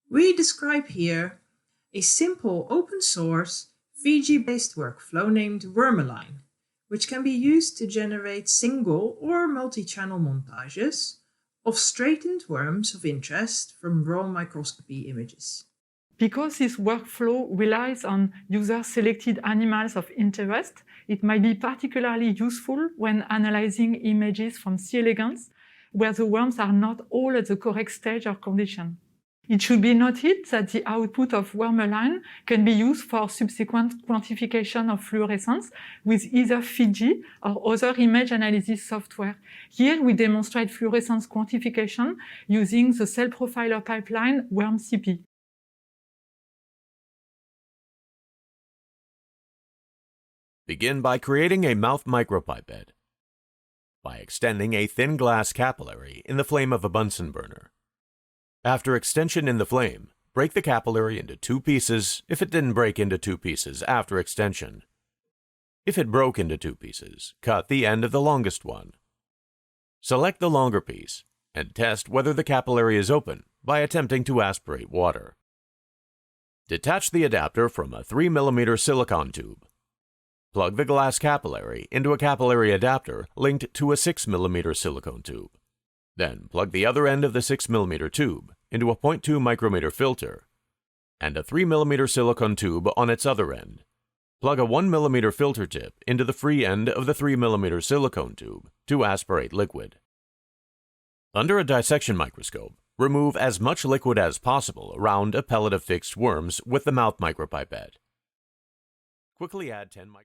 We describe here a simple open source FIJI-based workflow named Wormeline, which can be used to generate single or multi-channel montages of straightened worms of interest from raw microscopy images. Because this workflow relies on user-selected animals of interest, it might be particularly useful when analyzing images from C. elegans, where the worms are not all at the correct stage or condition. It should be noted that the output of Wormeline can be used for subsequent quantification of fluorescence with either FIJI or other image analysis software. Here we demonstrate fluorescence quantification using the CellProfiler pipeline WormCP. Begin by creating a mouth micropipette by extending a thin glass capillary in the flame of a Bunsen burner. After extension in the flame, break the capillary into 2 pieces if it didn't break into 2 pieces after extension. If it broke into 2 pieces, cut the end of the longest one. Select the longer piece and test whether the capillary is open by attempting to aspirate water. Detach the adapter from a 3 mm silicone tube. Plug the glass capillary into a capillary adapter linked to a 6 mm silicone tube. Then plug the other end of the 6 mm tube into a 0.2 micrometer filter and a 3 mm silicone tube on its other end. Plug a 1 mm filter tip into the free end of the 3 mm silicone tube to aspirate liquid. Under a dissection microscope, remove as much liquid as possible around a pellet of fixed worms with the mouth micropipette. Quickly add 10 micrograms.